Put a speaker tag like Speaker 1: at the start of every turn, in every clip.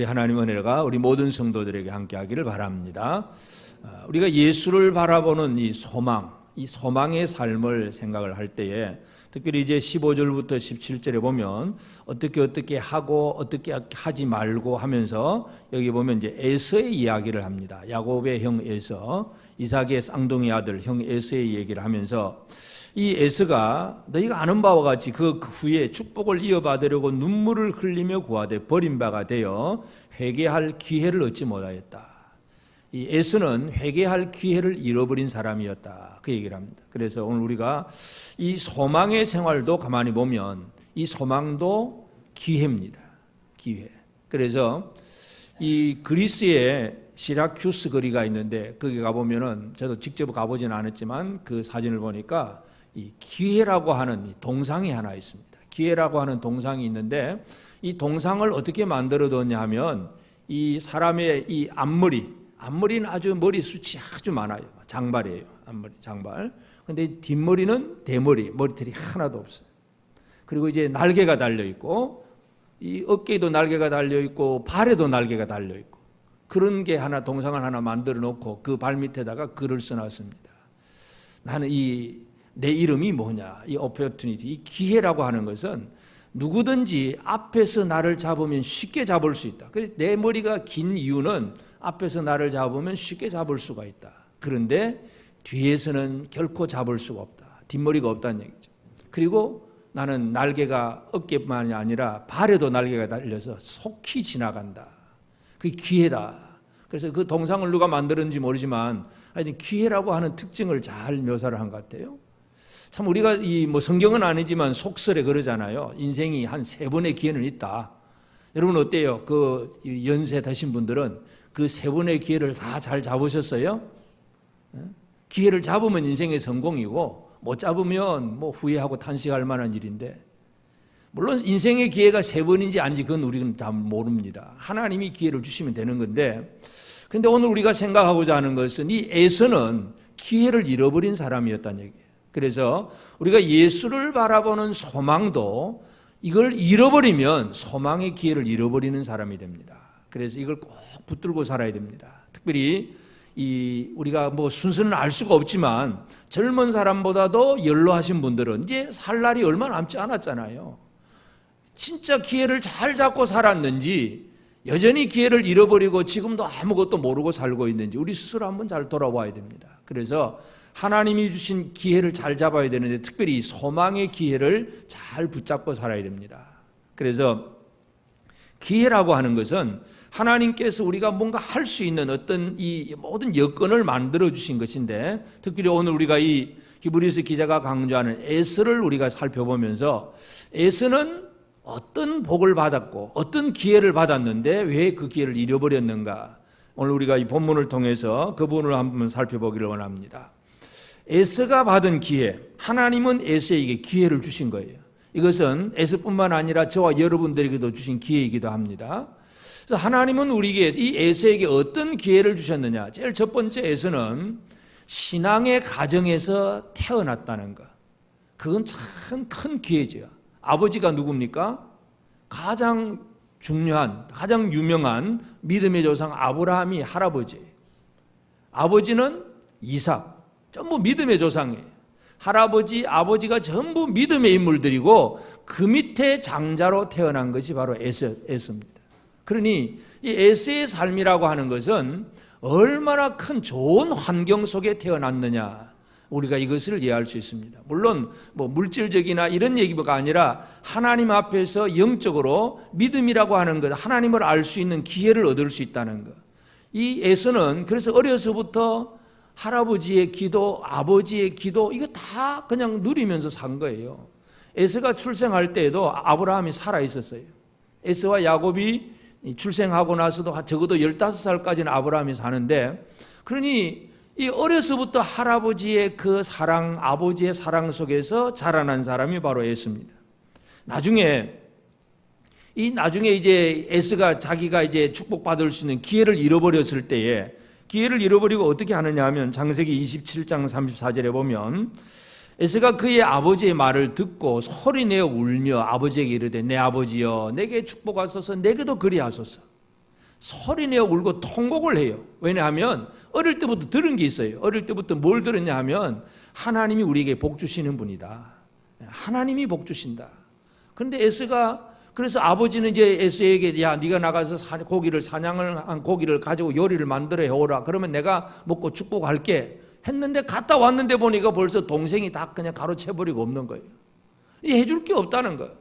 Speaker 1: 우리 하나님의 은혜가 우리 모든 성도들에게 함께하기를 바랍니다. 우리가 예수를 바라보는 이 소망의 삶을 생각을 할 때에 특별히 이제 15절부터 17절에 보면 어떻게 하고 어떻게 하지 말고 하면서 여기 보면 이제 에서의 이야기를 합니다. 야곱의 형 에서, 이삭의 쌍둥이 아들 형 에서의 얘기를 하면서 이 에서가 너희가 아는 바와 같이 그 후에 축복을 이어받으려고 눈물을 흘리며 구하되 버림바가 되어 회개할 기회를 얻지 못하였다. 이 에서는 회개할 기회를 잃어버린 사람이었다. 그 얘기를 합니다. 그래서 오늘 우리가 이 소망의 생활도 가만히 보면 이 소망도 기회입니다. 기회. 그래서 이 그리스에 시라큐스 거리가 있는데 거기 가보면은 저도 직접 가보지는 않았지만 그 사진을 보니까 이 기회라고 하는 동상이 하나 있습니다. 기회라고 하는 동상이 있는데 이 동상을 어떻게 만들어뒀냐 하면 이 사람의 이 앞머리는 아주 머리숱이 아주 많아요. 장발이에요. 앞머리, 장발. 근데 뒷머리는 대머리, 머리털이 하나도 없어요. 그리고 이제 날개가 달려있고, 이 어깨에도 날개가 달려있고, 발에도 날개가 달려있고, 그런 게 하나, 동상을 하나 만들어 놓고 그 발 밑에다가 글을 써놨습니다. 나는 내 이름이 뭐냐, 이 오퍼튜니티, 이 기회라고 하는 것은 누구든지 앞에서 나를 잡으면 쉽게 잡을 수 있다. 그래서 내 머리가 긴 이유는 앞에서 나를 잡으면 쉽게 잡을 수가 있다. 그런데 뒤에서는 결코 잡을 수가 없다. 뒷머리가 없다는 얘기죠. 그리고 나는 날개가 어깨뿐만이 아니라 발에도 날개가 달려서 속히 지나간다. 그게 기회다. 그래서 그 동상을 누가 만들었는지 모르지만 하여튼 기회라고 하는 특징을 잘 묘사를 한 것 같아요. 참 우리가 성경은 아니지만 속설에 그러잖아요. 인생이 한 3번의 기회는 있다. 여러분 어때요? 그 연세 되신 분들은 그 3번의 기회를 다 잘 잡으셨어요? 기회를 잡으면 인생의 성공이고 못 잡으면 뭐 후회하고 탄식할 만한 일인데, 물론 인생의 기회가 3번인지 아닌지 그건 우리는 다 모릅니다. 하나님이 기회를 주시면 되는 건데, 근데 오늘 우리가 생각하고자 하는 것은 이 에서는 기회를 잃어버린 사람이었다는 얘기예요. 그래서 우리가 예수를 바라보는 소망도 이걸 잃어버리면 소망의 기회를 잃어버리는 사람이 됩니다. 그래서 이걸 꼭 붙들고 살아야 됩니다. 특별히 우리가 순서는 알 수가 없지만 젊은 사람보다도 연로하신 분들은 이제 살 날이 얼마 남지 않았잖아요. 진짜 기회를 잘 잡고 살았는지 여전히 기회를 잃어버리고 지금도 아무것도 모르고 살고 있는지 우리 스스로 한번 잘 돌아봐야 됩니다. 그래서 하나님이 주신 기회를 잘 잡아야 되는데 특별히 소망의 기회를 잘 붙잡고 살아야 됩니다. 그래서 기회라고 하는 것은 하나님께서 우리가 뭔가 할 수 있는 어떤 이 모든 여건을 만들어 주신 것인데, 특별히 오늘 우리가 이 히브리서 기자가 강조하는 에서를 우리가 살펴보면서 에서는 어떤 복을 받았고 어떤 기회를 받았는데 왜 그 기회를 잃어버렸는가, 오늘 우리가 이 본문을 통해서 그 부분을 한번 살펴보기를 원합니다. 에서가 받은 기회, 하나님은 에서에게 기회를 주신 거예요. 이것은 에서뿐만 아니라 저와 여러분들에게도 주신 기회이기도 합니다. 그래서 하나님은 우리에게 이 에서에게 어떤 기회를 주셨느냐, 제일 첫 번째 에서는 신앙의 가정에서 태어났다는 것. 그건 참 큰 기회죠. 아버지가 누굽니까? 가장 중요한, 가장 유명한 믿음의 조상 아브라함이 할아버지예요. 아버지는 이삭, 전부 믿음의 조상이에요. 할아버지, 아버지가 전부 믿음의 인물들이고 그 밑에 장자로 태어난 것이 바로 에서입니다. 그러니 이 에서의 삶이라고 하는 것은 얼마나 큰 좋은 환경 속에 태어났느냐, 우리가 이것을 이해할 수 있습니다. 물론 물질적이나 이런 얘기가 아니라 하나님 앞에서 영적으로 믿음이라고 하는 것, 하나님을 알 수 있는 기회를 얻을 수 있다는 것. 이 에서는 그래서 어려서부터 할아버지의 기도, 아버지의 기도, 이거 다 그냥 누리면서 산 거예요. 에서가 출생할 때에도 아브라함이 살아 있었어요. 에서와 야곱이 출생하고 나서도 적어도 15살까지는 아브라함이 사는데, 그러니 이 어려서부터 할아버지의 그 사랑, 아버지의 사랑 속에서 자라난 사람이 바로 에서입니다. 나중에 이제 에서가 자기가 이제 축복받을 수 있는 기회를 잃어버렸을 때에, 기회를 잃어버리고 어떻게 하느냐 하면 창세기 27장 34절에 보면 에서가 그의 아버지의 말을 듣고 소리내어 울며 아버지에게 이르되 내 아버지여 내게 축복하소서, 내게도 그리하소서. 소리내어 울고 통곡을 해요. 왜냐하면 어릴 때부터 들은 게 있어요. 어릴 때부터 뭘 들었냐 하면 하나님이 우리에게 복 주시는 분이다. 하나님이 복 주신다. 그런데 에스가 그래서 아버지는 이제 에스에게 야 네가 나가서 고기를 사냥을 한 고기를 가지고 요리를 만들어 해오라. 그러면 내가 먹고 축복할게 했는데 갔다 왔는데 보니까 벌써 동생이 다 그냥 가로채버리고 없는 거예요. 해줄 게 없다는 거예요.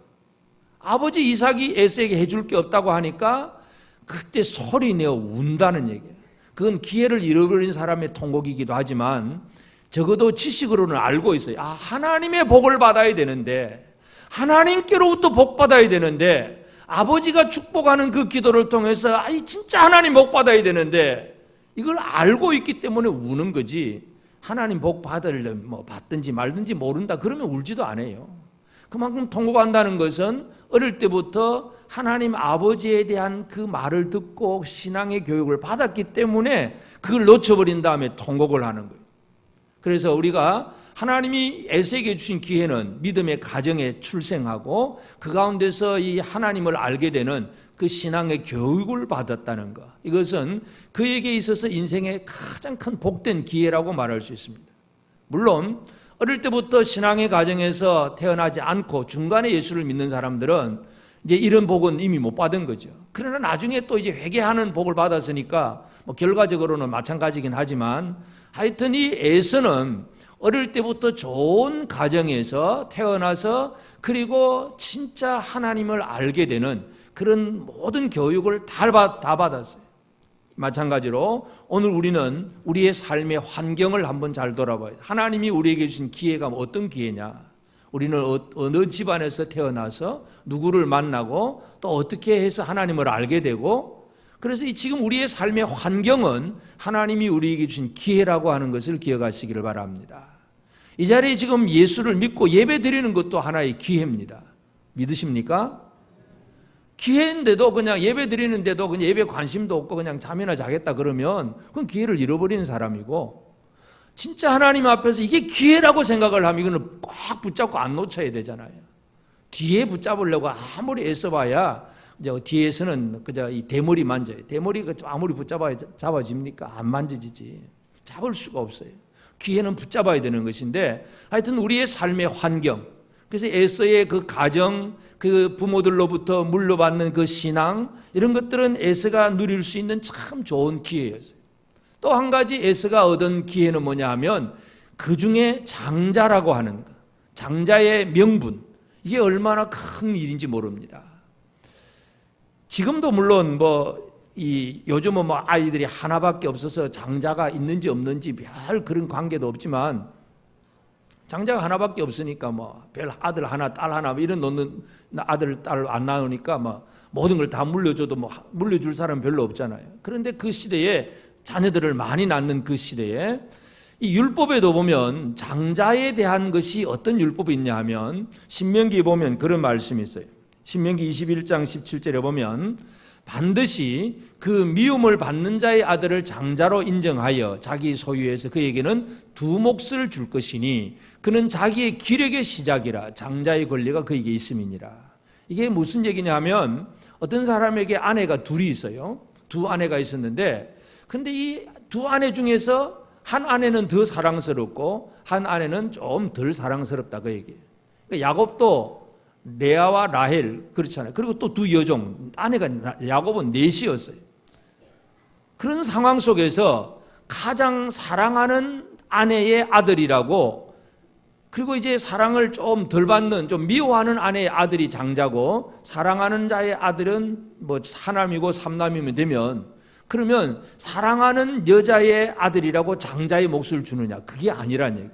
Speaker 1: 아버지 이삭이 에스에게 해줄 게 없다고 하니까 그때 소리내어 운다는 얘기예요. 그건 기회를 잃어버린 사람의 통곡이기도 하지만 적어도 지식으로는 알고 있어요. 아, 하나님의 복을 받아야 되는데 하나님께로부터 복 받아야 되는데 아버지가 축복하는 그 기도를 통해서 아이 진짜 하나님 복 받아야 되는데 이걸 알고 있기 때문에 우는 거지. 하나님 복 받으려면 뭐 받든지 말든지 모른다 그러면 울지도 않아요. 그만큼 통곡한다는 것은 어릴 때부터 하나님 아버지에 대한 그 말을 듣고 신앙의 교육을 받았기 때문에 그걸 놓쳐버린 다음에 통곡을 하는 거예요. 그래서 우리가 하나님이 에스에게 주신 기회는 믿음의 가정에 출생하고 그 가운데서 이 하나님을 알게 되는 그 신앙의 교육을 받았다는 것. 이것은 그에게 있어서 인생의 가장 큰 복된 기회라고 말할 수 있습니다. 물론 어릴 때부터 신앙의 가정에서 태어나지 않고 중간에 예수를 믿는 사람들은 이제 이런 복은 이미 못 받은 거죠. 그러나 나중에 또 이제 회개하는 복을 받았으니까 뭐 결과적으로는 마찬가지긴 하지만 하여튼 이 에서는 어릴 때부터 좋은 가정에서 태어나서 그리고 진짜 하나님을 알게 되는 그런 모든 교육을 다 받았어요. 마찬가지로 오늘 우리는 우리의 삶의 환경을 한번 잘 돌아봐야 돼요. 하나님이 우리에게 주신 기회가 어떤 기회냐? 우리는 어느 집안에서 태어나서 누구를 만나고 또 어떻게 해서 하나님을 알게 되고 그래서 지금 우리의 삶의 환경은 하나님이 우리에게 주신 기회라고 하는 것을 기억하시기를 바랍니다. 이 자리에 지금 예수를 믿고 예배 드리는 것도 하나의 기회입니다. 믿으십니까? 기회인데도 그냥 예배 드리는데도 그냥 예배 관심도 없고 그냥 잠이나 자겠다 그러면 그건 기회를 잃어버리는 사람이고 진짜 하나님 앞에서 이게 기회라고 생각을 하면 이거는 꽉 붙잡고 안 놓쳐야 되잖아요. 뒤에 붙잡으려고 아무리 애써봐야 이제 뒤에서는 그저 이 대머리 만져요. 대머리가 아무리 붙잡아야 잡아집니까? 안 만져지지. 잡을 수가 없어요. 기회는 붙잡아야 되는 것인데 하여튼 우리의 삶의 환경 그래서 에서의 그 가정 그 부모들로부터 물려받는 그 신앙 이런 것들은 에서가 누릴 수 있는 참 좋은 기회였어요. 또 한 가지 에서가 얻은 기회는 뭐냐 하면 그 중에 장자라고 하는 것 장자의 명분 이게 얼마나 큰 일인지 모릅니다. 지금도 물론 요즘은 아이들이 하나밖에 없어서 장자가 있는지 없는지 별 그런 관계도 없지만 장자가 하나밖에 없으니까 별 아들 하나 딸 하나 이런 놓는 아들 딸 안 낳으니까 모든 걸 다 물려줘도 물려줄 사람 별로 없잖아요. 그런데 그 시대에 자녀들을 많이 낳는 그 시대에 이 율법에도 보면 장자에 대한 것이 어떤 율법이 있냐 하면 신명기에 보면 그런 말씀이 있어요. 신명기 21장 17절에 보면 반드시 그 미움을 받는 자의 아들을 장자로 인정하여 자기 소유에서 그에게는 두 몫을 줄 것이니 그는 자기의 기력의 시작이라 장자의 권리가 그에게 있음이니라. 이게 무슨 얘기냐 하면 어떤 사람에게 아내가 둘이 있어요. 두 아내가 있었는데 근데 이 두 아내 중에서 한 아내는 더 사랑스럽고 한 아내는 좀 덜 사랑스럽다 그 얘기예요. 그러니까 야곱도 레아와 라헬 그렇잖아요. 그리고 또 두 여종 아내가 야곱은 넷이었어요. 그런 상황 속에서 가장 사랑하는 아내의 아들이라고 그리고 이제 사랑을 좀 덜 받는 좀 미워하는 아내의 아들이 장자고 사랑하는 자의 아들은 하남이고 삼남이면 되면 그러면 사랑하는 여자의 아들이라고 장자의 몫을 주느냐 그게 아니란 얘기예요.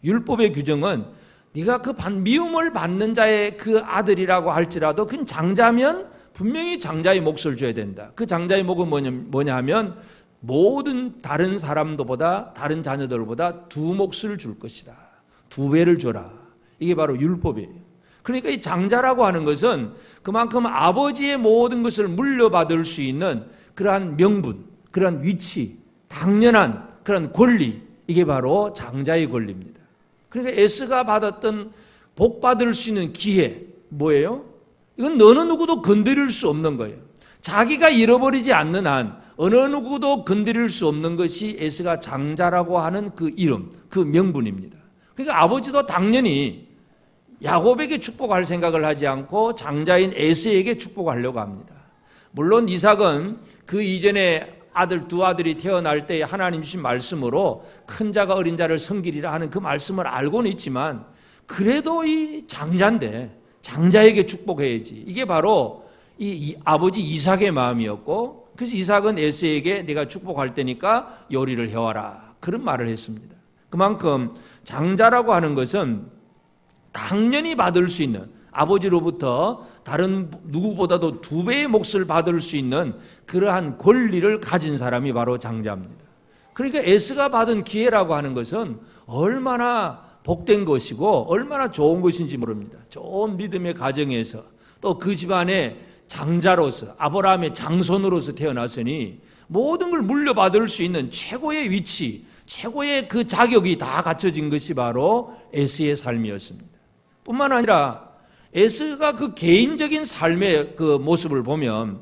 Speaker 1: 율법의 규정은 네가 그 미움을 받는 자의 그 아들이라고 할지라도 그건 장자면 분명히 장자의 몫을 줘야 된다. 그 장자의 몫은 뭐냐 하면 모든 다른 사람들보다 다른 자녀들보다 두 몫을 줄 것이다. 두 배를 줘라. 이게 바로 율법이에요. 그러니까 이 장자라고 하는 것은 그만큼 아버지의 모든 것을 물려받을 수 있는 그러한 명분, 그러한 위치, 당연한 그런 권리 이게 바로 장자의 권리입니다. 그러니까 에스가 받았던 복 받을 수 있는 기회 뭐예요? 이건 어느 누구도 건드릴 수 없는 거예요. 자기가 잃어버리지 않는 한 어느 누구도 건드릴 수 없는 것이 에서가 장자라고 하는 그 이름, 그 명분입니다. 그러니까 아버지도 당연히 야곱에게 축복할 생각을 하지 않고 장자인 에서에게 축복하려고 합니다. 물론 이삭은 그 이전에 두 아들이 태어날 때 하나님 주신 말씀으로 큰 자가 어린 자를 섬기리라 하는 그 말씀을 알고는 있지만 그래도 이 장자인데 장자에게 축복해야지. 이게 바로 이 아버지 이삭의 마음이었고, 그래서 이삭은 에서에게 내가 축복할 테니까 요리를 해와라, 그런 말을 했습니다. 그만큼 장자라고 하는 것은 당연히 받을 수 있는, 아버지로부터 다른 누구보다도 2배의 몫을 받을 수 있는 그러한 권리를 가진 사람이 바로 장자입니다. 그러니까 에서가 받은 기회라고 하는 것은 얼마나 복된 것이고 얼마나 좋은 것인지 모릅니다. 좋은 믿음의 가정에서 또 그 집안의 장자로서 아브라함의 장손으로서 태어났으니 모든 걸 물려받을 수 있는 최고의 위치, 최고의 그 자격이 다 갖춰진 것이 바로 에서의 삶이었습니다. 뿐만 아니라 에서가 그 개인적인 삶의 그 모습을 보면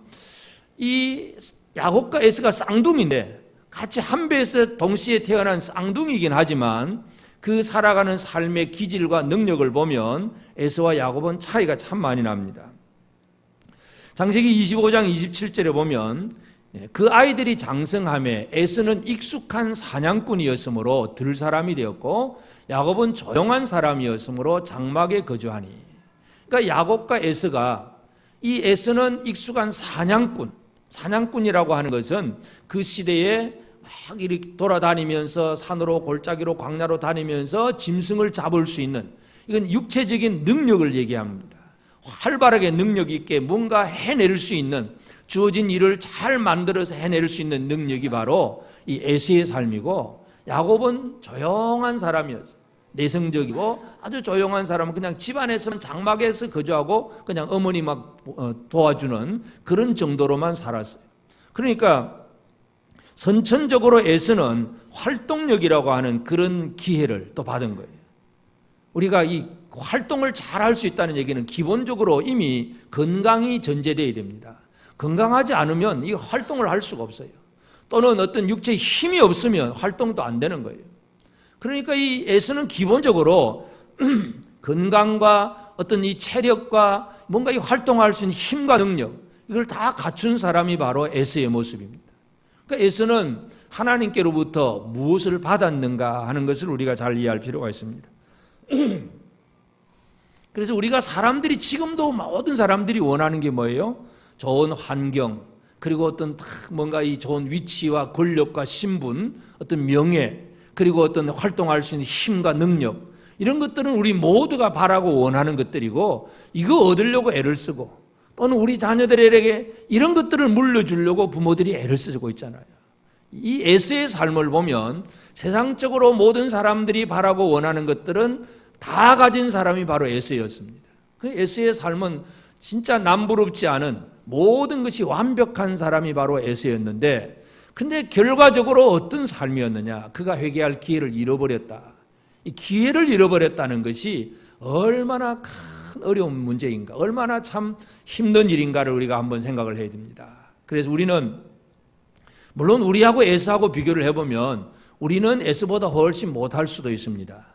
Speaker 1: 이 야곱과 에서가 쌍둥이인데 같이 한 배에서 동시에 태어난 쌍둥이이긴 하지만 그 살아가는 삶의 기질과 능력을 보면 에서와 야곱은 차이가 참 많이 납니다. 창세기 25장 27절에 보면 그 아이들이 장성함에 에서는 익숙한 사냥꾼이었으므로 들 사람이 되었고 야곱은 조용한 사람이었으므로 장막에 거주하니. 그러니까 야곱과 에서가, 이 에서는 익숙한 사냥꾼이라고 하는 것은 그 시대에 막 이렇게 돌아다니면서 산으로 골짜기로 광야로 다니면서 짐승을 잡을 수 있는, 이건 육체적인 능력을 얘기합니다. 활발하게 능력 있게 뭔가 해낼 수 있는, 주어진 일을 잘 만들어서 해낼 수 있는 능력이 바로 이 에서의 삶이고, 야곱은 조용한 사람이었어요. 내성적이고 아주 조용한 사람은 그냥 집안에서는 장막에서 거주하고 그냥 어머니 막 도와주는 그런 정도로만 살았어요. 그러니까 선천적으로 에서는 활동력이라고 하는 그런 기회를 또 받은 거예요. 우리가 이 활동을 잘 할 수 있다는 얘기는 기본적으로 이미 건강이 전제되어야 됩니다. 건강하지 않으면 이 활동을 할 수가 없어요. 또는 어떤 육체에 힘이 없으면 활동도 안 되는 거예요. 그러니까 이 에서는 기본적으로 건강과 어떤 이 체력과 뭔가 이 활동할 수 있는 힘과 능력, 이걸 다 갖춘 사람이 바로 에서의 모습입니다. 그러니까 에서는 하나님께로부터 무엇을 받았는가 하는 것을 우리가 잘 이해할 필요가 있습니다. 그래서 우리가 사람들이, 지금도 모든 사람들이 원하는 게 뭐예요? 좋은 환경, 그리고 어떤 뭔가 이 좋은 위치와 권력과 신분, 어떤 명예, 그리고 어떤 활동할 수 있는 힘과 능력, 이런 것들은 우리 모두가 바라고 원하는 것들이고, 이거 얻으려고 애를 쓰고, 또는 우리 자녀들에게 이런 것들을 물려주려고 부모들이 애를 쓰고 있잖아요. 이 에서의 삶을 보면 세상적으로 모든 사람들이 바라고 원하는 것들은 다 가진 사람이 바로 에서였습니다. 그 에서의 삶은 진짜 남부럽지 않은, 모든 것이 완벽한 사람이 바로 에서였는데, 근데 결과적으로 어떤 삶이었느냐? 그가 회개할 기회를 잃어버렸다. 이 기회를 잃어버렸다는 것이 얼마나 큰 어려운 문제인가, 얼마나 참 힘든 일인가를 우리가 한번 생각을 해야 됩니다. 그래서 우리는, 물론 우리하고 에서하고 비교를 해보면 우리는 에서보다 훨씬 못할 수도 있습니다.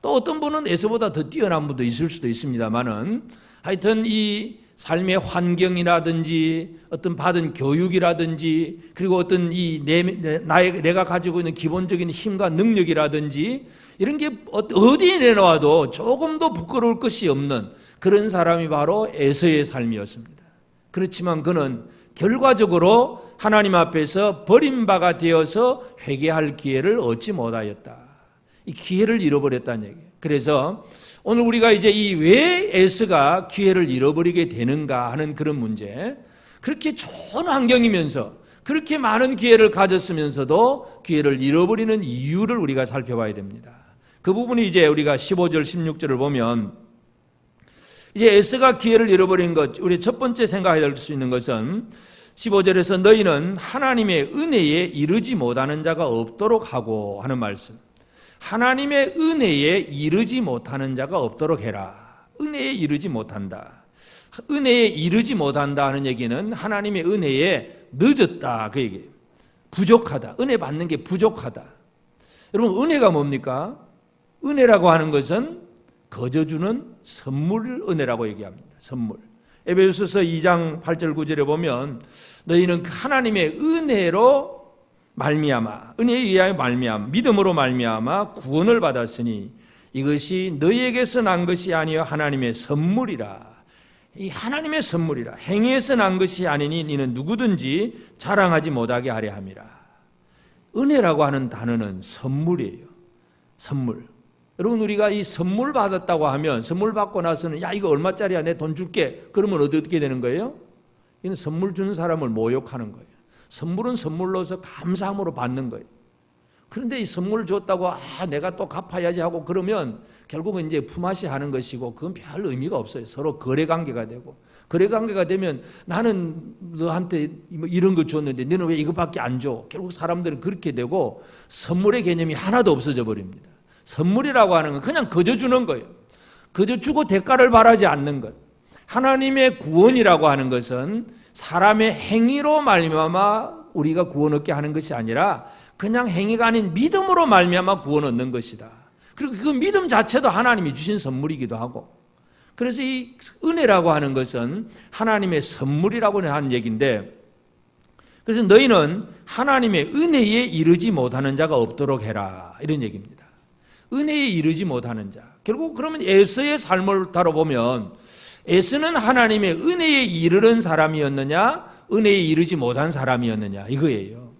Speaker 1: 또 어떤 분은 에서보다 더 뛰어난 분도 있을 수도 있습니다만은, 하여튼 이 삶의 환경이라든지 어떤 받은 교육이라든지, 그리고 어떤 이 내가 가지고 있는 기본적인 힘과 능력이라든지, 이런 게 어디에 내놓아도 조금도 부끄러울 것이 없는 그런 사람이 바로 에서의 삶이었습니다. 그렇지만 그는 결과적으로 하나님 앞에서 버림바가 되어서 회개할 기회를 얻지 못하였다. 이 기회를 잃어버렸다는 얘기예요. 그래서 오늘 우리가 이제 이 왜 에서가 기회를 잃어버리게 되는가 하는 그런 문제, 그렇게 좋은 환경이면서 그렇게 많은 기회를 가졌으면서도 기회를 잃어버리는 이유를 우리가 살펴봐야 됩니다. 그 부분이 이제 우리가 15절 16절을 보면, 이제 에서가 기회를 잃어버린 것, 우리 첫 번째 생각해야 될 수 있는 것은 15절에서 너희는 하나님의 은혜에 이르지 못하는 자가 없도록 하고 하는 말씀. 하나님의 은혜에 이르지 못하는 자가 없도록 해라. 은혜에 이르지 못한다. 은혜에 이르지 못한다 하는 얘기는 하나님의 은혜에 늦었다 그 얘기예요. 부족하다. 은혜 받는 게 부족하다. 여러분 은혜가 뭡니까? 은혜라고 하는 것은 거저 주는 선물 은혜라고 얘기합니다. 선물. 에베소서 2장 8절 9절에 보면 너희는 하나님의 은혜로 말미암아 은혜에 의하여 말미암아 믿음으로 말미암아 구원을 받았으니 이것이 너희에게서 난 것이 아니요 하나님의 선물이라. 이 하나님의 선물이라. 행위에서 난 것이 아니니 너는 누구든지 자랑하지 못하게 하려 함이라. 은혜라고 하는 단어는 선물이에요. 선물. 여러분 우리가 이 선물 받았다고 하면 선물 받고 나서는 야 이거 얼마짜리야 내 돈 줄게 그러면 어떻게 되는 거예요? 이건 선물 주는 사람을 모욕하는 거예요. 선물은 선물로서 감사함으로 받는 거예요. 그런데 이 선물을 줬다고 내가 또 갚아야지 하고 그러면 결국은 이제 품앗이 하는 것이고 그건 별 의미가 없어요. 서로 거래관계가 되고 거래관계가 되면 나는 너한테 이런 거 줬는데 너는 왜 이거밖에 안 줘? 결국 사람들은 그렇게 되고 선물의 개념이 하나도 없어져 버립니다. 선물이라고 하는 건 그냥 거저 주는 거예요. 거저 주고 대가를 바라지 않는 것. 하나님의 구원이라고 하는 것은 사람의 행위로 말미암아 우리가 구원 얻게 하는 것이 아니라 그냥 행위가 아닌 믿음으로 말미암아 구원 얻는 것이다. 그리고 그 믿음 자체도 하나님이 주신 선물이기도 하고 그래서 이 은혜라고 하는 것은 하나님의 선물이라고 하는 얘기인데 그래서 너희는 하나님의 은혜에 이르지 못하는 자가 없도록 해라 이런 얘기입니다. 은혜에 이르지 못하는 자. 결국 그러면 에서의 삶을 다뤄보면 에서는 하나님의 은혜에 이르는 사람이었느냐 은혜에 이르지 못한 사람이었느냐 이거예요.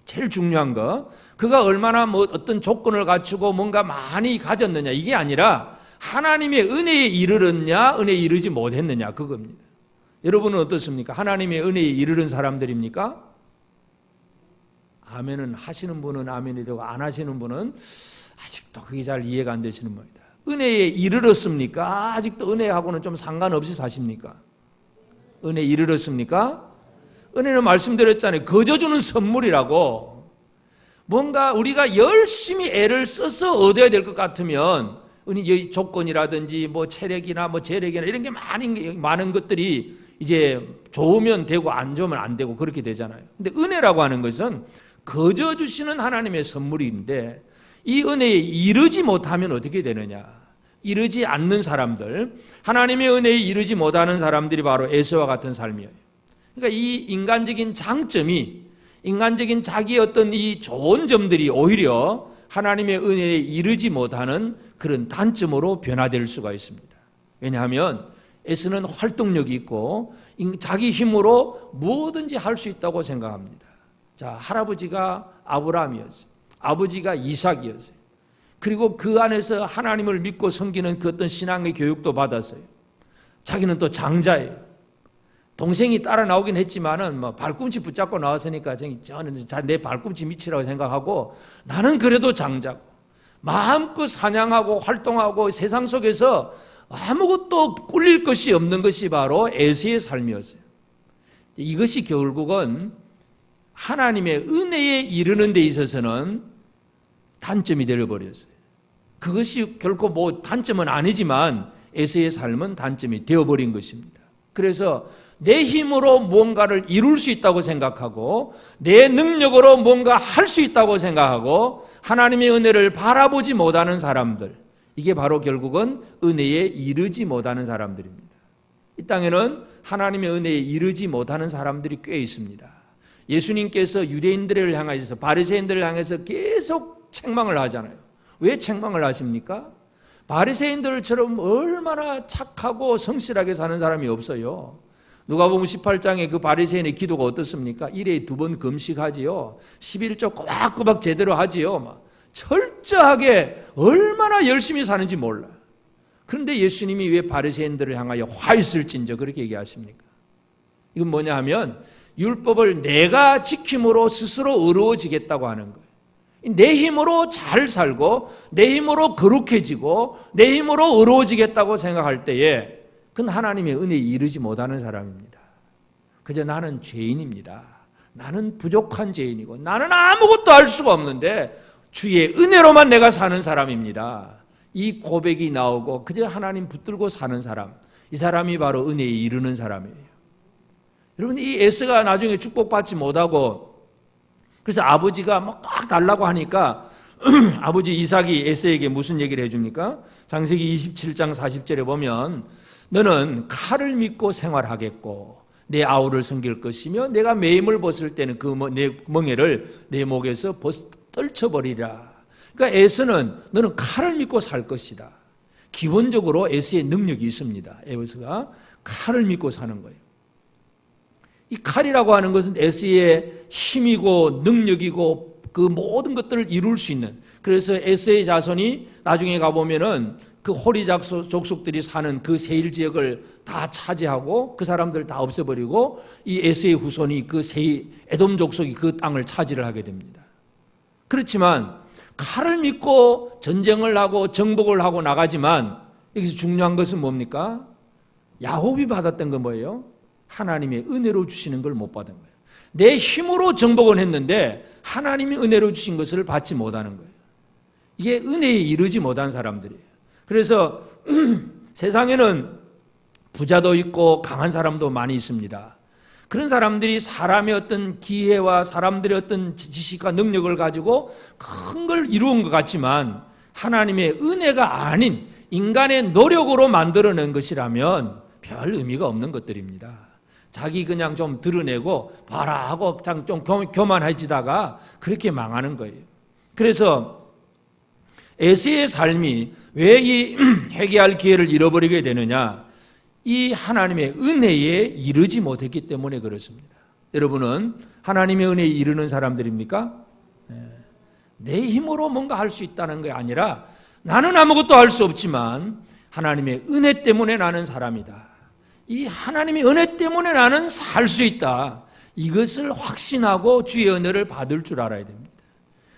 Speaker 1: 제일 중요한 거 그가 얼마나 어떤 조건을 갖추고 뭔가 많이 가졌느냐 이게 아니라 하나님의 은혜에 이르렀냐 은혜에 이르지 못했느냐 그겁니다. 여러분은 어떻습니까? 하나님의 은혜에 이르는 사람들입니까? 아멘은 하시는 분은 아멘이 되고 안 하시는 분은 아직도 그게 잘 이해가 안 되시는 겁니다. 은혜에 이르렀습니까? 아직도 은혜하고는 좀 상관없이 사십니까? 은혜에 이르렀습니까? 은혜는 말씀드렸잖아요. 거저 주는 선물이라고. 뭔가 우리가 열심히 애를 써서 얻어야 될 것 같으면 조건이라든지 뭐 체력이나 뭐 재력이나 이런 게 많은 것들이 이제 좋으면 되고 안 좋으면 안 되고 그렇게 되잖아요. 근데 은혜라고 하는 것은 거저 주시는 하나님의 선물인데 이 은혜에 이르지 못하면 어떻게 되느냐? 이르지 않는 사람들, 하나님의 은혜에 이르지 못하는 사람들이 바로 에서와 같은 삶이에요. 그러니까 이 인간적인 장점이 인간적인 자기의 어떤 이 좋은 점들이 오히려 하나님의 은혜에 이르지 못하는 그런 단점으로 변화될 수가 있습니다. 왜냐하면 에서는 활동력이 있고 자기 힘으로 무엇든지 할 수 있다고 생각합니다. 자, 할아버지가 아브라함이었어요. 아버지가 이삭이었어요. 그리고 그 안에서 하나님을 믿고 섬기는 그 어떤 신앙의 교육도 받았어요. 자기는 또 장자예요. 동생이 따라 나오긴 했지만은 발꿈치 붙잡고 나왔으니까 저는 내 발꿈치 밑이라고 생각하고 나는 그래도 장자고 마음껏 사냥하고 활동하고 세상 속에서 아무것도 꿀릴 것이 없는 것이 바로 에서의 삶이었어요. 이것이 결국은 하나님의 은혜에 이르는 데 있어서는 단점이 되어버렸어요. 그것이 결코 단점은 아니지만 에서의 삶은 단점이 되어버린 것입니다. 그래서 내 힘으로 뭔가를 이룰 수 있다고 생각하고 내 능력으로 뭔가 할 수 있다고 생각하고 하나님의 은혜를 바라보지 못하는 사람들, 이게 바로 결국은 은혜에 이르지 못하는 사람들입니다. 이 땅에는 하나님의 은혜에 이르지 못하는 사람들이 꽤 있습니다. 예수님께서 유대인들을 향해서 바리새인들을 향해서 계속 책망을 하잖아요. 왜 책망을 하십니까? 바리새인들처럼 얼마나 착하고 성실하게 사는 사람이 없어요. 누가복음 18장에 그 바리새인의 기도가 어떻습니까? 일에 2번 금식하지요. 11조 꼬박꼬박 제대로 하지요. 철저하게 얼마나 열심히 사는지 몰라. 그런데 예수님이 왜 바리새인들을 향하여 화 있을진저 그렇게 얘기하십니까? 이건 뭐냐 하면 율법을 내가 지킴으로 스스로 의로워지겠다고 하는 거예요. 내 힘으로 잘 살고 내 힘으로 거룩해지고 내 힘으로 의로워지겠다고 생각할 때에 그건 하나님의 은혜에 이르지 못하는 사람입니다. 그저 나는 죄인입니다. 나는 부족한 죄인이고 나는 아무것도 할 수가 없는데 주의 은혜로만 내가 사는 사람입니다. 이 고백이 나오고 그저 하나님 붙들고 사는 사람, 이 사람이 바로 은혜에 이르는 사람이에요. 여러분, 이 에서가 나중에 축복받지 못하고 그래서 아버지가 막 달라고 하니까 아버지 이삭이 에서에게 무슨 얘기를 해줍니까? 창세기 27장 40절에 보면 너는 칼을 믿고 생활하겠고 내 아우를 섬길 것이며 내가 매임을 벗을 때는 내 멍에를 내 목에서 떨쳐버리라. 그러니까 에서는 너는 칼을 믿고 살 것이다. 기본적으로 에서의 능력이 있습니다. 에서가 칼을 믿고 사는 거예요. 이 칼이라고 하는 것은 에서의 힘이고 능력이고 그 모든 것들을 이룰 수 있는, 그래서 에서의 자손이 나중에 가보면은 그 호리 족속들이 사는 그 세일 지역을 다 차지하고 그 사람들 다 없애버리고 이 에서의 후손이 그 에돔 족속이 그 땅을 차지를 하게 됩니다. 그렇지만 칼을 믿고 전쟁을 하고 정복을 하고 나가지만 여기서 중요한 것은 뭡니까? 야곱이 받았던 건 뭐예요? 하나님의 은혜로 주시는 걸 못 받은 거예요. 내 힘으로 정복은 했는데 하나님이 은혜로 주신 것을 받지 못하는 거예요. 이게 은혜에 이르지 못한 사람들이에요. 그래서 세상에는 부자도 있고 강한 사람도 많이 있습니다. 그런 사람들이 사람의 어떤 기회와 사람들의 어떤 지식과 능력을 가지고 큰 걸 이루은 것 같지만 하나님의 은혜가 아닌 인간의 노력으로 만들어낸 것이라면 별 의미가 없는 것들입니다. 자기 그냥 좀 드러내고 봐라 하고 좀 교만해지다가 그렇게 망하는 거예요. 그래서 에서의 삶이 왜 이 회개할 기회를 잃어버리게 되느냐? 이 하나님의 은혜에 이르지 못했기 때문에 그렇습니다. 여러분은 하나님의 은혜에 이르는 사람들입니까? 내 힘으로 뭔가 할 수 있다는 게 아니라 나는 아무것도 할 수 없지만 하나님의 은혜 때문에 나는 사람이다. 이 하나님의 은혜 때문에 나는 살 수 있다. 이것을 확신하고 주의 은혜를 받을 줄 알아야 됩니다.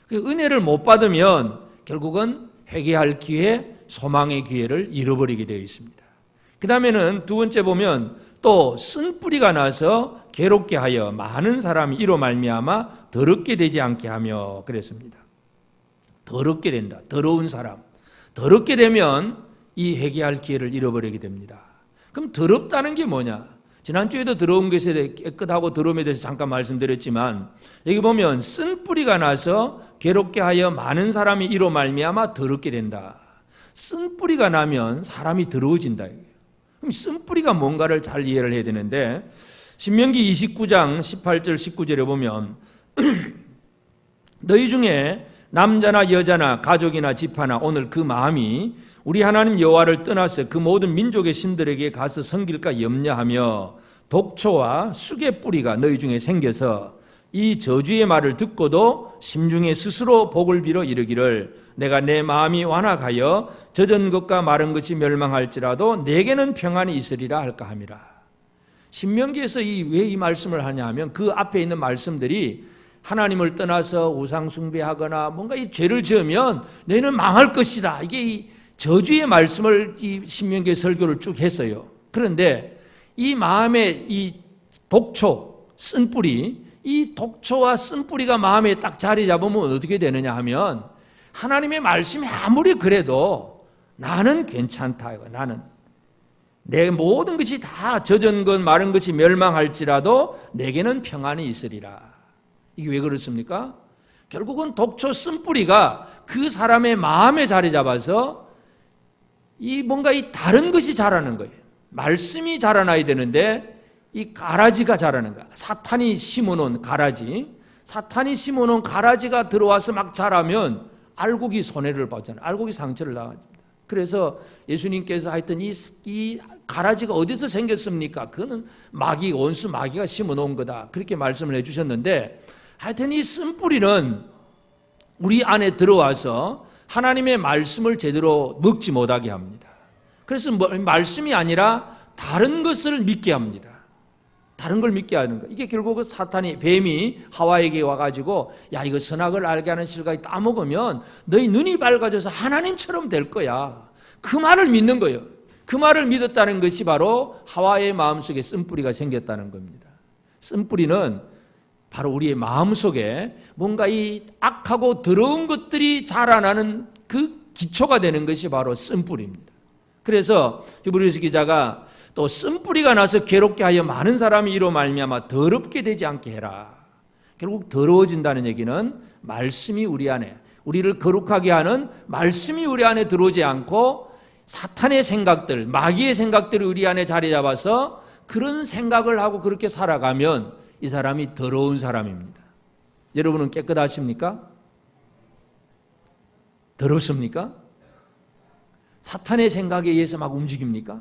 Speaker 1: 그 은혜를 못 받으면 결국은 회개할 기회, 소망의 기회를 잃어버리게 되어 있습니다. 그 다음에는 두 번째 보면 또 쓴뿌리가 나서 괴롭게 하여 많은 사람이 이로 말미암아 더럽게 되지 않게 하며 그랬습니다. 더럽게 된다. 더러운 사람. 더럽게 되면 이 회개할 기회를 잃어버리게 됩니다. 그럼 더럽다는 게 뭐냐? 지난주에도 더러운 것에 대해 깨끗하고 더러움에 대해서 잠깐 말씀드렸지만 여기 보면 쓴뿌리가 나서 괴롭게 하여 많은 사람이 이로 말미암아 더럽게 된다. 쓴뿌리가 나면 사람이 더러워진다. 그럼 쓴뿌리가 뭔가를 잘 이해를 해야 되는데 신명기 29장 18절 19절에 보면 너희 중에 남자나 여자나 가족이나 집하나 오늘 그 마음이 우리 하나님 여호와를 떠나서 그 모든 민족의 신들에게 가서 섬길까 염려하며 독초와 쑥의 뿌리가 너희 중에 생겨서 이 저주의 말을 듣고도 심중에 스스로 복을 빌어 이르기를 내가 내 마음이 완악하여 젖은 것과 마른 것이 멸망할지라도 내게는 평안이 있으리라 할까 함이라. 신명기에서 왜 이 말씀을 하냐 하면 그 앞에 있는 말씀들이 하나님을 떠나서 우상 숭배하거나 뭔가 이 죄를 지으면 너희는 망할 것이다. 이게 이 저주의 말씀을 이 신명기의 설교를 쭉 했어요. 그런데 이 마음에 이 독초, 쓴뿌리, 이 독초와 쓴뿌리가 마음에 딱 자리 잡으면 어떻게 되느냐 하면 하나님의 말씀이 아무리 그래도 나는 괜찮다. 나는 내 모든 것이 다 젖은 것 마른 것이 멸망할지라도 내게는 평안이 있으리라. 이게 왜 그렇습니까? 결국은 독초 쓴뿌리가 그 사람의 마음에 자리 잡아서 뭔가 다른 것이 자라는 거예요. 말씀이 자라나야 되는데 이 가라지가 자라는 거야. 사탄이 심어놓은 가라지. 사탄이 심어놓은 가라지가 들어와서 막 자라면 알곡이 손해를 받잖아요. 알곡이 상처를 당합니다. 그래서 예수님께서 하여튼 이 가라지가 어디서 생겼습니까? 그거는 마귀, 원수 마귀가 심어놓은 거다. 그렇게 말씀을 해주셨는데 하여튼 이 쓴뿌리는 우리 안에 들어와서 하나님의 말씀을 제대로 먹지 못하게 합니다. 그래서 말씀이 아니라 다른 것을 믿게 합니다. 다른 걸 믿게 하는 거예요. 이게 결국 사탄이, 뱀이 하와에게 와가지고 야 이거 선악을 알게 하는 실과에 따먹으면 너희 눈이 밝아져서 하나님처럼 될 거야. 그 말을 믿는 거예요. 그 말을 믿었다는 것이 바로 하와의 마음속에 쓴뿌리가 생겼다는 겁니다. 쓴뿌리는 바로 우리의 마음속에 뭔가 이 악하고 더러운 것들이 자라나는 그 기초가 되는 것이 바로 쓴뿌리입니다. 그래서 히브리서 기자가 또 쓴뿌리가 나서 괴롭게 하여 많은 사람이 이로 말미암아 더럽게 되지 않게 해라. 결국 더러워진다는 얘기는 말씀이 우리 안에, 우리를 거룩하게 하는 말씀이 우리 안에 들어오지 않고 사탄의 생각들, 마귀의 생각들이 우리 안에 자리 잡아서 그런 생각을 하고 그렇게 살아가면 이 사람이 더러운 사람입니다. 여러분은 깨끗하십니까? 더럽습니까? 사탄의 생각에 의해서 막 움직입니까?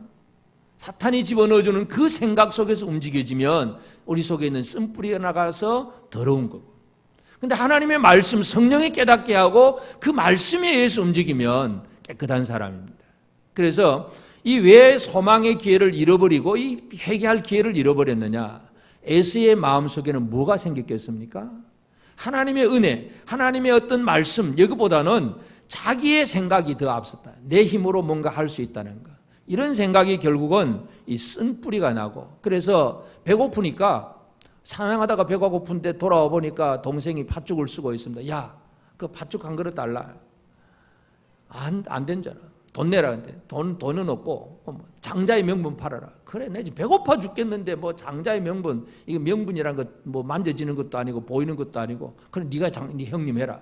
Speaker 1: 사탄이 집어넣어주는 그 생각 속에서 움직여지면 우리 속에 있는 쓴뿌리가 나가서 더러운 거고, 근데 하나님의 말씀, 성령이 깨닫게 하고 그 말씀에 의해서 움직이면 깨끗한 사람입니다. 그래서 이 왜 소망의 기회를 잃어버리고 이 회개할 기회를 잃어버렸느냐? 에서의 마음속에는 뭐가 생겼겠습니까? 하나님의 은혜, 하나님의 어떤 말씀, 여기보다는 자기의 생각이 더 앞섰다. 내 힘으로 뭔가 할 수 있다는 것. 이런 생각이 결국은 이 쓴뿌리가 나고, 그래서 배고프니까 사냥하다가 배가 고픈데 돌아와 보니까 동생이 팥죽을 쓰고 있습니다. 야, 그 팥죽 한 그릇 달라. 안 된잖아. 돈 내라는데 돈은 없고 장자의 명분 팔아라. 그래, 내 지금 배고파 죽겠는데 뭐 장자의 명분, 이거 명분이란 것 뭐 만져지는 것도 아니고 보이는 것도 아니고, 그래 네가 네 형님 해라.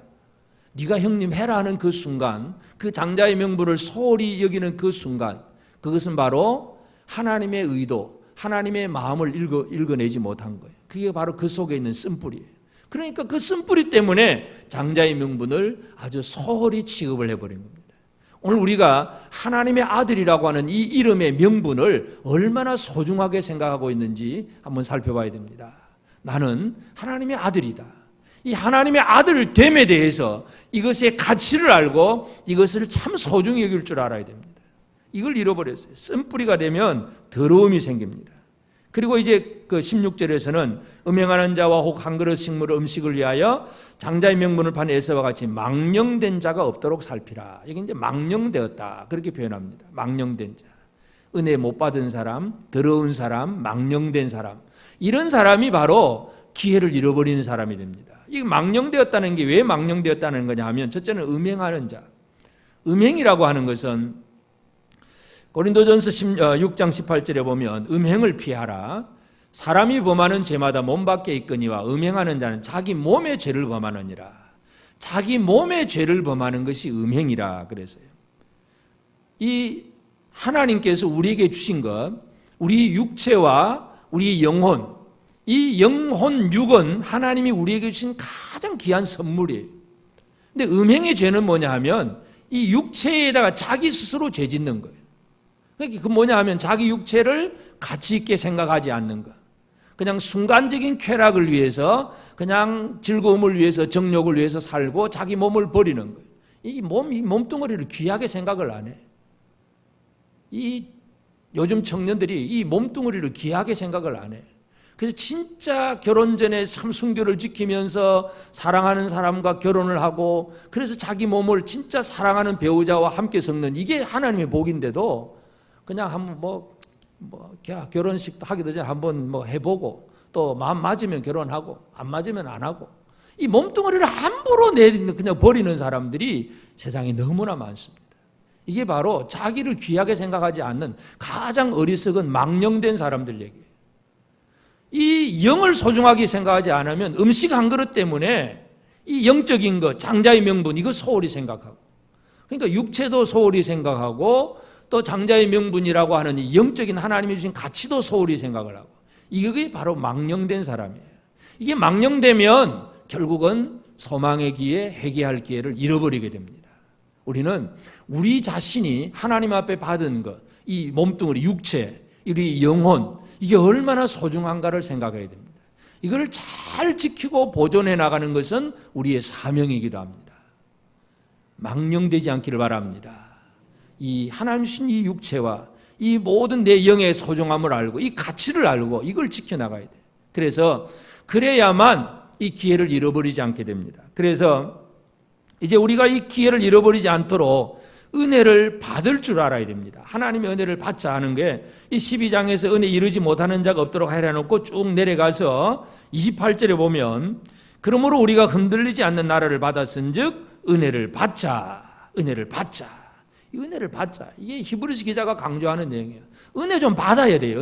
Speaker 1: 네가 형님 해라 하는 그 순간, 그 장자의 명분을 소홀히 여기는 그 순간, 그것은 바로 하나님의 의도, 하나님의 마음을 읽어내지 못한 거예요. 그게 바로 그 속에 있는 쓴뿌리예요. 그러니까 그 쓴뿌리 때문에 장자의 명분을 아주 소홀히 취급을 해버린 겁니다. 오늘 우리가 하나님의 아들이라고 하는 이 이름의 명분을 얼마나 소중하게 생각하고 있는지 한번 살펴봐야 됩니다. 나는 하나님의 아들이다. 이 하나님의 아들 됨에 대해서 이것의 가치를 알고 이것을 참 소중히 여길 줄 알아야 됩니다. 이걸 잃어버렸어요. 쓴뿌리가 되면 더러움이 생깁니다. 그리고 이제 그 16절에서는 음행하는 자와 혹 한 그릇 식물을 음식을 위하여 장자의 명분을 판 에서와 같이 망령된 자가 없도록 살피라. 이게 이제 망령되었다, 그렇게 표현합니다. 망령된 자, 은혜 못 받은 사람, 더러운 사람, 망령된 사람, 이런 사람이 바로 기회를 잃어버리는 사람이 됩니다. 이 망령되었다는 게 왜 망령되었다는 거냐 하면, 첫째는 음행하는 자. 음행이라고 하는 것은 고린도전서 6장 18절에 보면 음행을 피하라. 사람이 범하는 죄마다 몸 밖에 있거니와 음행하는 자는 자기 몸의 죄를 범하느니라. 자기 몸의 죄를 범하는 것이 음행이라 그랬어요. 이 하나님께서 우리에게 주신 것, 우리 육체와 우리 영혼, 이 영혼 육은 하나님이 우리에게 주신 가장 귀한 선물이에요. 근데 음행의 죄는 뭐냐 하면 이 육체에다가 자기 스스로 죄 짓는 거예요. 그 뭐냐 하면 자기 육체를 가치 있게 생각하지 않는 것, 그냥 순간적인 쾌락을 위해서, 그냥 즐거움을 위해서, 정욕을 위해서 살고 자기 몸을 버리는 거예요. 이 몸뚱어리를 귀하게 생각을 안 해. 이 요즘 청년들이 이 몸뚱어리를 귀하게 생각을 안 해. 그래서 진짜 결혼 전에 참 순교를 지키면서 사랑하는 사람과 결혼을 하고, 그래서 자기 몸을 진짜 사랑하는 배우자와 함께 섞는, 이게 하나님의 복인데도 그냥 한번 결혼식도 하기도 전에 한번 해보고, 또 마음 맞으면 결혼하고 안 맞으면 안 하고, 이 몸뚱어리를 함부로 그냥 버리는 사람들이 세상에 너무나 많습니다. 이게 바로 자기를 귀하게 생각하지 않는 가장 어리석은 망령된 사람들 얘기예요. 이 영을 소중하게 생각하지 않으면 음식 한 그릇 때문에 이 영적인 것, 장자의 명분, 이거 소홀히 생각하고, 그러니까 육체도 소홀히 생각하고 또 장자의 명분이라고 하는 이 영적인 하나님이 주신 가치도 소홀히 생각을 하고, 이게 바로 망령된 사람이에요. 이게 망령되면 결국은 소망의 기회, 회개할 기회를 잃어버리게 됩니다. 우리는 우리 자신이 하나님 앞에 받은 것, 이 몸뚱어리, 육체, 우리 영혼, 이게 얼마나 소중한가를 생각해야 됩니다. 이걸 잘 지키고 보존해 나가는 것은 우리의 사명이기도 합니다. 망령되지 않기를 바랍니다. 이 하나님 주신 이 육체와 이 모든 내 영의 소중함을 알고 이 가치를 알고 이걸 지켜나가야 돼요. 그래서 그래야만 이 기회를 잃어버리지 않게 됩니다. 그래서 이제 우리가 이 기회를 잃어버리지 않도록 은혜를 받을 줄 알아야 됩니다. 하나님의 은혜를 받자 하는 게 이 12장에서 은혜 이루지 못하는 자가 없도록 하라 해놓고 쭉 내려가서 28절에 보면, 그러므로 우리가 흔들리지 않는 나라를 받았은즉 은혜를 받자, 은혜를 받자. 이 은혜를 받자. 이게 히브리서 기자가 강조하는 내용이에요. 은혜 좀 받아야 돼요.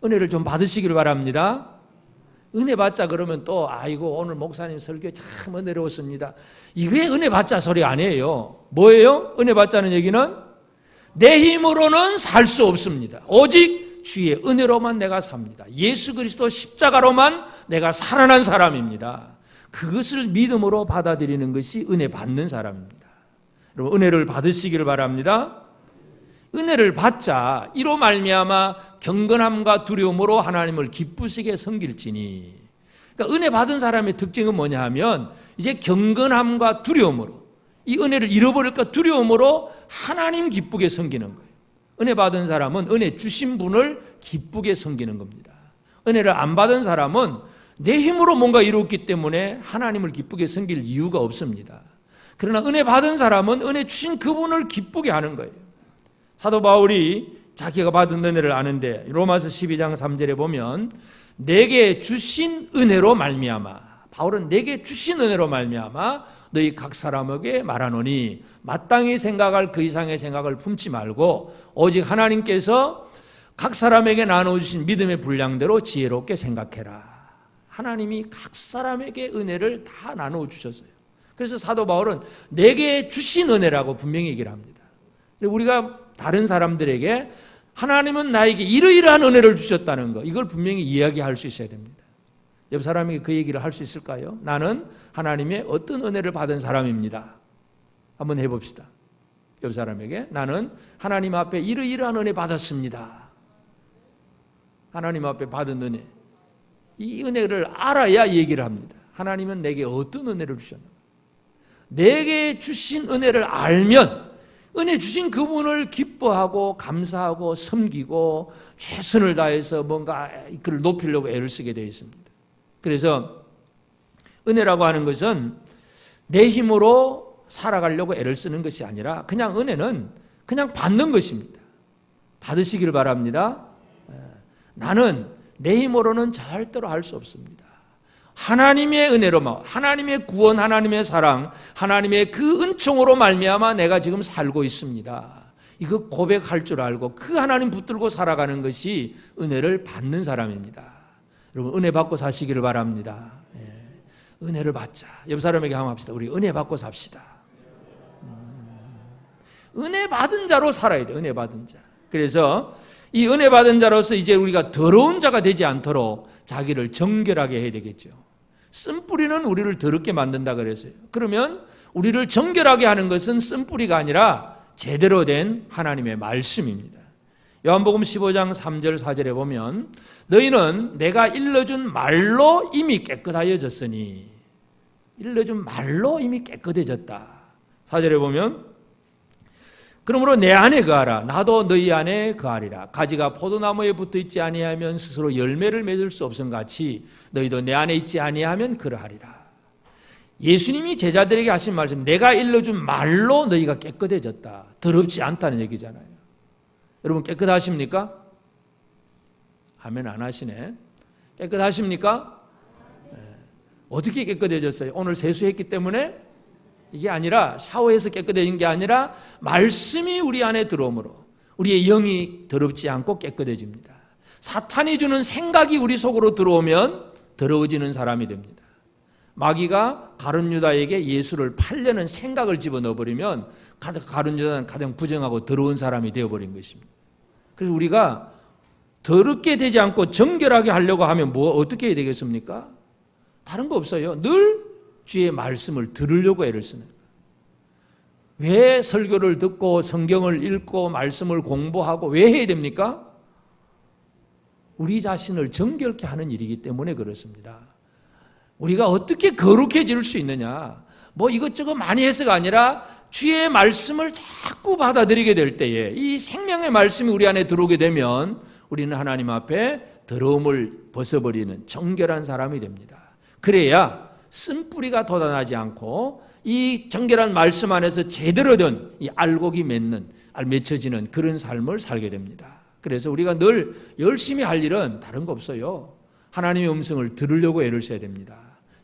Speaker 1: 은혜를 좀 받으시길 바랍니다. 은혜 받자 그러면 또 아이고 오늘 목사님 설교 참 은혜로웠습니다. 이게 은혜 받자 소리 아니에요. 뭐예요? 은혜 받자는 얘기는 내 힘으로는 살 수 없습니다. 오직 주의 은혜로만 내가 삽니다. 예수 그리스도 십자가로만 내가 살아난 사람입니다. 그것을 믿음으로 받아들이는 것이 은혜 받는 사람입니다. 여러분 은혜를 받으시기를 바랍니다. 은혜를 받자 이로 말미암아 경건함과 두려움으로 하나님을 기쁘시게 섬길지니. 그러니까 은혜 받은 사람의 특징은 뭐냐 하면 이제 경건함과 두려움으로, 이 은혜를 잃어버릴까 두려움으로 하나님 기쁘게 섬기는 거예요. 은혜 받은 사람은 은혜 주신 분을 기쁘게 섬기는 겁니다. 은혜를 안 받은 사람은 내 힘으로 뭔가 이루었기 때문에 하나님을 기쁘게 섬길 이유가 없습니다. 그러나 은혜 받은 사람은 은혜 주신 그분을 기쁘게 하는 거예요. 사도 바울이 자기가 받은 은혜를 아는데 로마서 12장 3절에 보면 내게 주신 은혜로 말미암아, 바울은 내게 주신 은혜로 말미암아 너희 각 사람에게 말하노니 마땅히 생각할 그 이상의 생각을 품지 말고 오직 하나님께서 각 사람에게 나눠주신 믿음의 분량대로 지혜롭게 생각해라. 하나님이 각 사람에게 은혜를 다 나눠주셨어요. 그래서 사도 바울은 내게 주신 은혜라고 분명히 얘기를 합니다. 우리가 다른 사람들에게 하나님은 나에게 이러이러한 은혜를 주셨다는 거, 이걸 분명히 이야기할 수 있어야 됩니다. 옆 사람에게 그 얘기를 할 수 있을까요? 나는 하나님의 어떤 은혜를 받은 사람입니다. 한번 해봅시다. 옆 사람에게 나는 하나님 앞에 이러이러한 은혜 받았습니다. 하나님 앞에 받은 은혜, 이 은혜를 알아야 얘기를 합니다. 하나님은 내게 어떤 은혜를 주셨나? 내게 주신 은혜를 알면 은혜 주신 그분을 기뻐하고 감사하고 섬기고 최선을 다해서 뭔가 그를 높이려고 애를 쓰게 되어 있습니다. 그래서 은혜라고 하는 것은 내 힘으로 살아가려고 애를 쓰는 것이 아니라 그냥 은혜는 그냥 받는 것입니다. 받으시길 바랍니다. 나는 내 힘으로는 절대로 할 수 없습니다. 하나님의 은혜로만, 하나님의 구원, 하나님의 사랑, 하나님의 그 은총으로 말미암아 내가 지금 살고 있습니다. 이거 고백할 줄 알고 그 하나님 붙들고 살아가는 것이 은혜를 받는 사람입니다. 여러분 은혜 받고 사시기를 바랍니다. 은혜를 받자. 옆 사람에게 한번 합시다. 우리 은혜 받고 삽시다. 은혜 받은 자로 살아야 돼. 은혜 받은 자. 그래서 이 은혜 받은 자로서 이제 우리가 더러운 자가 되지 않도록 자기를 정결하게 해야 되겠죠. 쓴뿌리는 우리를 더럽게 만든다 그랬어요. 그러면 우리를 정결하게 하는 것은 쓴뿌리가 아니라 제대로 된 하나님의 말씀입니다. 요한복음 15장 3절 4절에 보면 너희는 내가 일러준 말로 이미 깨끗하여졌으니, 일러준 말로 이미 깨끗해졌다. 4절에 보면 그러므로 내 안에 거하라. 나도 너희 안에 거하리라. 가지가 포도나무에 붙어있지 아니하면 스스로 열매를 맺을 수 없음 같이 너희도 내 안에 있지 아니하면 그러하리라. 예수님이 제자들에게 하신 말씀, 내가 일러준 말로 너희가 깨끗해졌다. 더럽지 않다는 얘기잖아요. 여러분 깨끗하십니까? 아멘 안 하시네. 깨끗하십니까? 어떻게 깨끗해졌어요? 오늘 세수했기 때문에? 이게 아니라 샤워해서 깨끗해진 게 아니라 말씀이 우리 안에 들어오므로 우리의 영이 더럽지 않고 깨끗해집니다. 사탄이 주는 생각이 우리 속으로 들어오면 더러워지는 사람이 됩니다. 마귀가 가룟 유다에게 예수를 팔려는 생각을 집어넣어버리면 가룟 유다는 가장 부정하고 더러운 사람이 되어버린 것입니다. 그래서 우리가 더럽게 되지 않고 정결하게 하려고 하면 어떻게 해야 되겠습니까? 다른 거 없어요. 늘 주의 말씀을 들으려고 애를 쓰는 거예요. 왜 설교를 듣고 성경을 읽고 말씀을 공부하고 왜 해야 됩니까? 우리 자신을 정결케 하는 일이기 때문에 그렇습니다. 우리가 어떻게 거룩해질 수 있느냐? 뭐 이것저것 많이 해서가 아니라 주의 말씀을 자꾸 받아들이게 될 때에 이 생명의 말씀이 우리 안에 들어오게 되면 우리는 하나님 앞에 더러움을 벗어버리는 정결한 사람이 됩니다. 그래야 쓴뿌리가 돋아나지 않고 이 정결한 말씀 안에서 제대로 된 이 알곡이 맺혀지는 그런 삶을 살게 됩니다. 그래서 우리가 늘 열심히 할 일은 다른 거 없어요. 하나님의 음성을 들으려고 애를 써야 됩니다.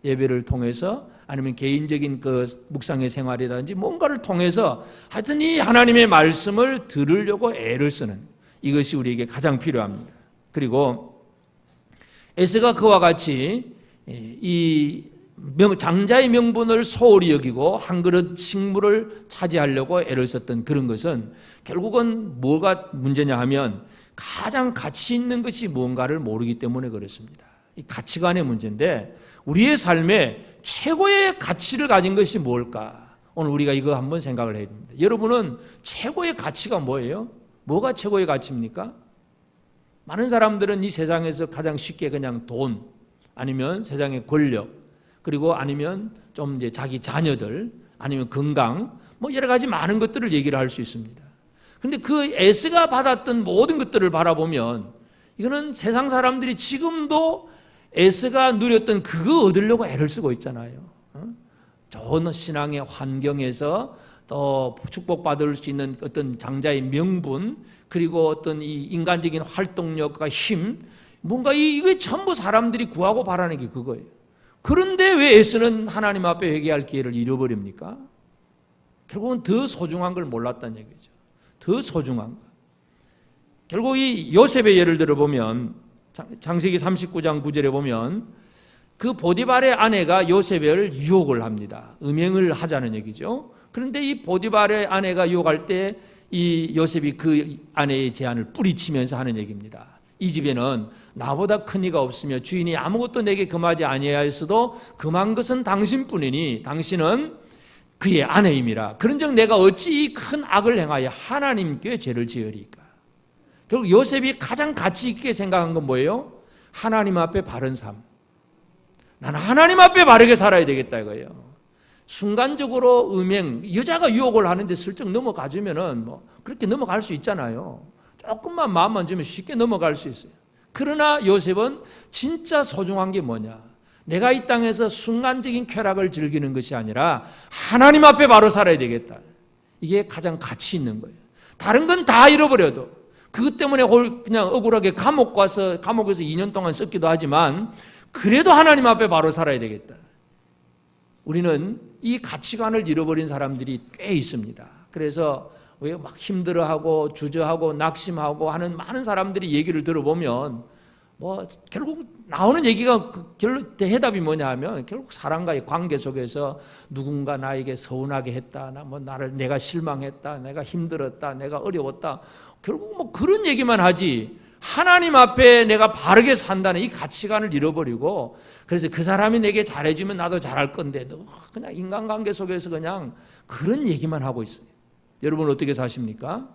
Speaker 1: 예배를 통해서 아니면 개인적인 그 묵상의 생활이라든지 뭔가를 통해서 하여튼 이 하나님의 말씀을 들으려고 애를 쓰는 이것이 우리에게 가장 필요합니다. 그리고 에스가 그와 같이 이 장자의 명분을 소홀히 여기고 한 그릇 식물을 차지하려고 애를 썼던 그런 것은 결국은 뭐가 문제냐 하면 가장 가치 있는 것이 뭔가를 모르기 때문에 그렇습니다. 이 가치관의 문제인데 우리의 삶에 최고의 가치를 가진 것이 뭘까? 오늘 우리가 이거 한번 생각을 해야 됩니다. 여러분은 최고의 가치가 뭐예요? 뭐가 최고의 가치입니까? 많은 사람들은 이 세상에서 가장 쉽게 그냥 돈 아니면 세상의 권력 그리고 아니면 좀 이제 자기 자녀들 아니면 건강 뭐 여러 가지 많은 것들을 얘기를 할 수 있습니다. 그런데 그 에스가 받았던 모든 것들을 바라보면 이거는 세상 사람들이 지금도 에스가 누렸던 그거 얻으려고 애를 쓰고 있잖아요. 좋은 신앙의 환경에서 또 축복받을 수 있는 어떤 장자의 명분 그리고 어떤 이 인간적인 활동력과 힘 뭔가 이게 전부 사람들이 구하고 바라는 게 그거예요. 그런데 왜 에스는 하나님 앞에 회개할 기회를 잃어버립니까? 결국은 더 소중한 걸 몰랐다는 얘기죠. 더 소중한 거. 결국 이 요셉의 예를 들어보면 창세기 39장 9절에 보면 그 보디발의 아내가 요셉을 유혹을 합니다. 음행을 하자는 얘기죠. 그런데 이 보디발의 아내가 유혹할 때 이 요셉이 그 아내의 제안을 뿌리치면서 하는 얘기입니다. 이 집에는 나보다 큰 이가 없으며 주인이 아무것도 내게 금하지 아니하였어도 금한 것은 당신뿐이니 당신은 그의 아내임이라. 그런즉 내가 어찌 이 큰 악을 행하여 하나님께 죄를 지으리까. 결국 요셉이 가장 가치 있게 생각한 건 뭐예요? 하나님 앞에 바른 삶. 나는 하나님 앞에 바르게 살아야 되겠다 이거예요. 순간적으로 음행, 여자가 유혹을 하는데 슬쩍 넘어가주면은 뭐 그렇게 넘어갈 수 있잖아요. 조금만 마음만 주면 쉽게 넘어갈 수 있어요. 그러나 요셉은 진짜 소중한 게 뭐냐? 내가 이 땅에서 순간적인 쾌락을 즐기는 것이 아니라 하나님 앞에 바로 살아야 되겠다. 이게 가장 가치 있는 거예요. 다른 건 다 잃어버려도 그것 때문에 그냥 억울하게 감옥에서 2년 동안 썼기도 하지만 그래도 하나님 앞에 바로 살아야 되겠다. 우리는 이 가치관을 잃어버린 사람들이 꽤 있습니다. 그래서 왜 막 힘들어하고 주저하고 낙심하고 하는 많은 사람들이 얘기를 들어보면 뭐 결국 나오는 얘기가 대해답이 뭐냐 하면 결국 사람과의 관계 속에서 누군가 나에게 서운하게 했다, 내가 실망했다, 내가 힘들었다, 내가 어려웠다. 결국 뭐 그런 얘기만 하지 하나님 앞에 내가 바르게 산다는 이 가치관을 잃어버리고 그래서 그 사람이 내게 잘해주면 나도 잘할 건데 그냥 인간관계 속에서 그냥 그런 얘기만 하고 있어요. 여러분 어떻게 사십니까?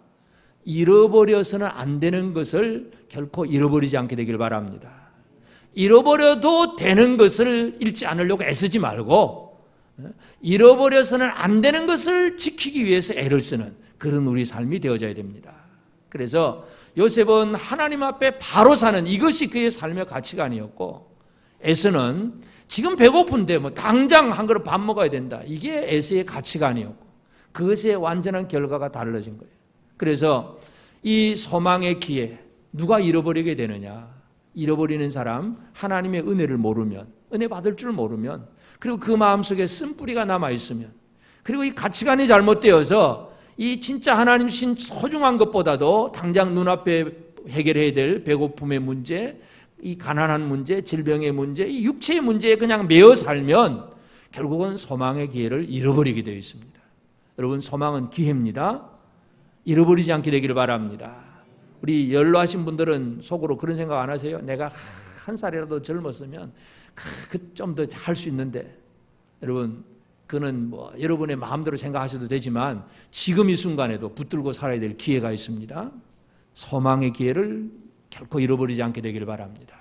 Speaker 1: 잃어버려서는 안 되는 것을 결코 잃어버리지 않게 되길 바랍니다. 잃어버려도 되는 것을 잃지 않으려고 애쓰지 말고 잃어버려서는 안 되는 것을 지키기 위해서 애를 쓰는 그런 우리 삶이 되어져야 됩니다. 그래서 요셉은 하나님 앞에 바로 사는 이것이 그의 삶의 가치관이었고 에스는 지금 배고픈데 뭐 당장 한 그릇 밥 먹어야 된다. 이게 에스의 가치관이었고 그것의 완전한 결과가 달라진 거예요. 그래서 이 소망의 기회 누가 잃어버리게 되느냐? 잃어버리는 사람 하나님의 은혜를 모르면 은혜 받을 줄 모르면 그리고 그 마음속에 쓴뿌리가 남아있으면 그리고 이 가치관이 잘못되어서 이 진짜 하나님 신 소중한 것보다도 당장 눈앞에 해결해야 될 배고픔의 문제 이 가난한 문제, 질병의 문제, 이 육체의 문제에 그냥 매여 살면 결국은 소망의 기회를 잃어버리게 되어 있습니다. 여러분 소망은 기회입니다. 잃어버리지 않게 되기를 바랍니다. 우리 연로하신 분들은 속으로 그런 생각 안 하세요? 내가 한 살이라도 젊었으면 좀 더 할 수 있는데 여러분 그는 뭐 여러분의 마음대로 생각하셔도 되지만 지금 이 순간에도 붙들고 살아야 될 기회가 있습니다. 소망의 기회를 결코 잃어버리지 않게 되기를 바랍니다.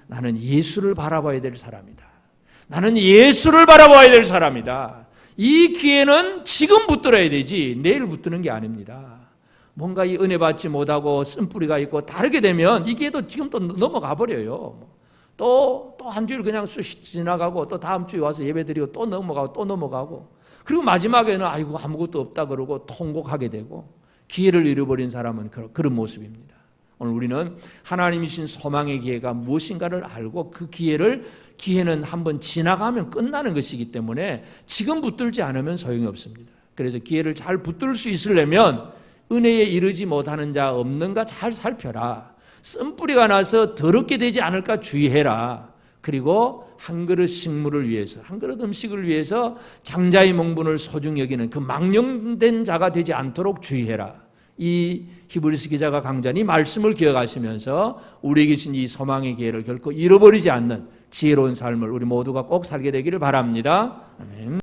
Speaker 1: 나는 예수를 바라봐야 될 사람이다. 나는 예수를 바라봐야 될 사람이다. 이 기회는 지금 붙들어야 되지 내일 붙드는 게 아닙니다. 뭔가 이 은혜 받지 못하고 쓴뿌리가 있고 다르게 되면 이 기회도 지금 또 넘어가 버려요. 또 한 주일 그냥 지나가고 또 다음 주에 와서 예배드리고 또 넘어가고 그리고 마지막에는 아이고 아무것도 없다 그러고 통곡하게 되고 기회를 잃어버린 사람은 그런 모습입니다. 오늘 우리는 하나님이 주신 소망의 기회가 무엇인가를 알고 그 기회는 한번 지나가면 끝나는 것이기 때문에 지금 붙들지 않으면 소용이 없습니다. 그래서 기회를 잘 붙들 수 있으려면 은혜에 이르지 못하는 자 없는가 잘 살펴라. 쓴뿌리가 나서 더럽게 되지 않을까 주의해라. 그리고 한 그릇 식물을 위해서, 한 그릇 음식을 위해서 장자의 명분을 소중히 여기는 그 망령된 자가 되지 않도록 주의해라. 이 히브리서 기자가 강조한 이 말씀을 기억하시면서 우리에게 주신 이 소망의 기회를 결코 잃어버리지 않는 지혜로운 삶을 우리 모두가 꼭 살게 되기를 바랍니다. 아멘.